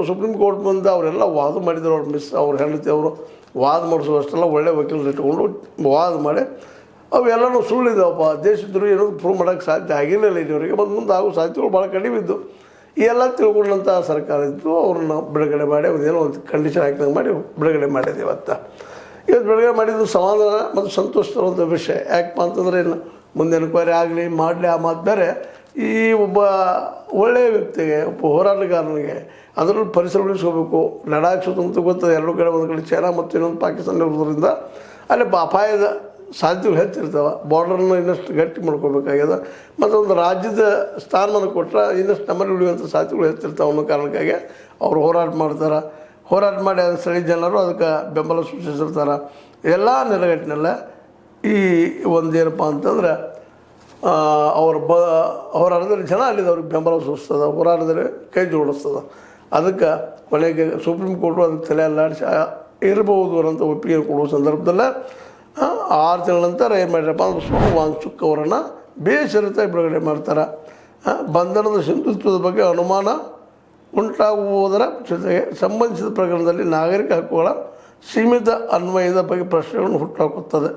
Supreme court ಬಂದು ಅವರೆಲ್ಲ ವಾದ ಮಾಡಿದ್ರು. ಅವ್ರ ಹೆಂಡತಿ ಅವರು ವಾದ ಮಾಡಿಸುವಷ್ಟೆಲ್ಲ ಒಳ್ಳೆ ವಕೀಲರು ಇಟ್ಕೊಂಡು ವಾದ ಮಾಡಿ ಅವೆಲ್ಲನೂ ಸುಳ್ಳಿದ್ದಾವಪ್ಪ, ದೇಶದ್ರೋಹಿ ಏನೋದು ಪ್ರೂವ್ ಮಾಡೋಕ್ಕೆ ಸಾಧ್ಯ ಆಗಿರಲಿಲ್ಲ ಇದುವರೆಗೆ. ಮುಂದೆ ಆಗೋ ಸಾಧ್ಯತೆಗಳು ಭಾಳ ಕಡಿಮೆ ಇದ್ದು. ಈ ಎಲ್ಲ ತಿಳ್ಕೊಂಡಂಥ ಸರ್ಕಾರ ಇದ್ದು ಅವ್ರನ್ನ ಬಿಡುಗಡೆ ಮಾಡಿ ಏನೋ ಒಂದು ಕಂಡೀಷನ್ ಹಾಕಿದಂಗೆ ಮಾಡಿ ಬಿಡುಗಡೆ ಮಾಡಿದೆ. ಇವತ್ತು ಬಿಡುಗಡೆ ಮಾಡಿದ್ದು ಸಮಾಧಾನ ಮತ್ತು ಸಂತೋಷ ತರುವಂಥ ವಿಷಯ. ಯಾಕಪ್ಪ ಅಂತಂದರೆ ಇನ್ನು ಮುಂದೆ ಎನ್ಕ್ವೈರಿ ಆಗಲಿ ಮಾಡಲಿ ಆ ಮಾತು ಬೇರೆ. ಈ ಒಬ್ಬ ಒಳ್ಳೆಯ ವ್ಯಕ್ತಿಗೆ, ಒಬ್ಬ ಹೋರಾಟಗಾರನಿಗೆ ಅದರಲ್ಲಿ ಪರಿಸರ ಉಳಿಸ್ಕೋಬೇಕು. ಲಡಾಖ್ ಸುತ್ತಮುತ್ತ ಗೊತ್ತದೆ, ಎರಡು ಕಡೆ ಒಂದು ಕಡೆ ಚೈನಾ ಮತ್ತು ಇನ್ನೊಂದು ಪಾಕಿಸ್ತಾನ ಇರೋದ್ರಿಂದ ಅಲ್ಲಿ ಅಪಾಯದ ಸಾಧ್ಯತೆಗಳು ಹೆಚ್ಚಿರ್ತಾವೆ. ಬಾರ್ಡ್ರನ್ನು ಇನ್ನಷ್ಟು ಗಟ್ಟಿ ಮಾಡ್ಕೋಬೇಕಾಗ್ಯದ. ಮತ್ತು ಒಂದು ರಾಜ್ಯದ ಸ್ಥಾನಮಾನ ಕೊಟ್ಟರೆ ಇನ್ನಷ್ಟು ನಮ್ಮಲ್ಲಿ ಉಳಿಯುವಂಥ ಸಾಧ್ಯತೆಗಳು ಹೆಚ್ಚಿರ್ತಾವೆ ಅನ್ನೋ ಕಾರಣಕ್ಕಾಗಿ ಅವರು ಹೋರಾಟ ಮಾಡ್ತಾರೆ. ಹೋರಾಟ ಮಾಡಿ ಅದು ಸ್ಥಳೀಯ ಜನರು ಅದಕ್ಕೆ ಬೆಂಬಲ ಸೂಚಿಸಿರ್ತಾರೆ. ಎಲ್ಲ ನೆಲೆಗಟ್ಟಿನಲ್ಲ ಈ ಒಂದೇನಪ್ಪ ಅಂತಂದ್ರೆ ಅವ್ರ ಹೋರಾಟದಲ್ಲಿ ಜನ ಅಲ್ಲಿದ್ದು ಅವ್ರಿಗೆ ಬೆಂಬಲ ಸೂಚಿಸ್ತದೆ, ಹೋರಾಟದಲ್ಲಿ ಕೈ ಜೋಡಿಸ್ತದೆ. ಅದಕ್ಕೆ ಕೊನೆಗೆ ಸುಪ್ರೀಂ ಕೋರ್ಟು ಅದಕ್ಕೆ ತಲೆ ಅಲ್ಲಾಡಿಸಿ ಇರ್ಬೋದು ಅನ್ನೋಂಥ ಒಪ್ಪಿಗೆ ಕೊಡುವ ಸಂದರ್ಭದಲ್ಲೇ 6 ತಿಂಗಳ ನಂತರ ಏನು ಮಾಡಿರಪ್ಪ ಅಂದ್ರೆ ಸೋನು ವಾಂಗ್ಚುಕ್ ಅವರನ್ನು ಬೇಷರತಾಗಿ ಬಿಡುಗಡೆ ಮಾಡ್ತಾರೆ. ಬಂಧನದ ಸಿಂಧುತ್ವದ ಬಗ್ಗೆ ಅನುಮಾನ ಉಂಟಾಗುವುದರ ಜೊತೆಗೆ ಸಂಬಂಧಿಸಿದ ಪ್ರಕರಣದಲ್ಲಿ ನಾಗರಿಕ ಹಕ್ಕುಗಳ ಸೀಮಿತ ಅನ್ವಯದ ಬಗ್ಗೆ ಪ್ರಶ್ನೆಗಳನ್ನು ಹುಟ್ಟುಹಾಕುತ್ತದೆ.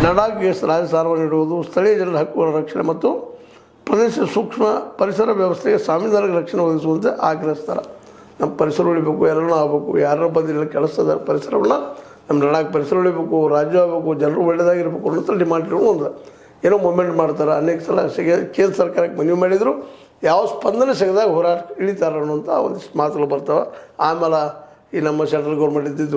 ಲಡಾಖ್ಗೆ ರಾಜಸಾರ್ವ ನೀಡುವುದು, ಸ್ಥಳೀಯ ಜನರ ಹಕ್ಕುಗಳ ರಕ್ಷಣೆ ಮತ್ತು ಪ್ರದೇಶ ಸೂಕ್ಷ್ಮ ಪರಿಸರ ವ್ಯವಸ್ಥೆಗೆ ಸಾಂವಿಧಾನಿಕ ರಕ್ಷಣೆ ಒದಗಿಸುವಂತೆ ಆಗ್ರಹಿಸ್ತಾರೆ. ನಮ್ಮ ಪರಿಸರ ಉಳಿಬೇಕು, ಎಲ್ಲರೂ ಆಗಬೇಕು, ಯಾರು ಬಂದಿಲ್ಲ ಕೆಲಸದ ಪರಿಸರವನ್ನು ನಮ್ಮ ಲಡಾಖ್ ಪರಿಸರ ಉಳಿಬೇಕು, ರಾಜ್ಯ ಆಗಬೇಕು, ಜನರು ಒಳ್ಳೆಯದಾಗಿರ್ಬೇಕು ಅನ್ನೋಂಥ ಡಿಮಾಂಡ್ ಇರೋ ಒಂದು ಏನೋ ಮೂಮೆಂಟ್ ಮಾಡ್ತಾರೆ. ಅನೇಕ ಸಲ ಕೇಂದ್ರ ಸರ್ಕಾರಕ್ಕೆ ಮನವಿ ಮಾಡಿದರು, ಯಾವ ಸ್ಪಂದನೆ ಸಿಗದಾಗ ಹೋರಾಟ ಇಳಿತಾರೆ ಅನ್ನೋಂಥ ಒಂದಿಷ್ಟು ಮಾತುಗಳು ಬರ್ತಾವೆ. ಆಮೇಲೆ ಈ ನಮ್ಮ ಸೆಂಟ್ರಲ್ ಗೌರ್ಮೆಂಟ್ ಇದ್ದಿದ್ದು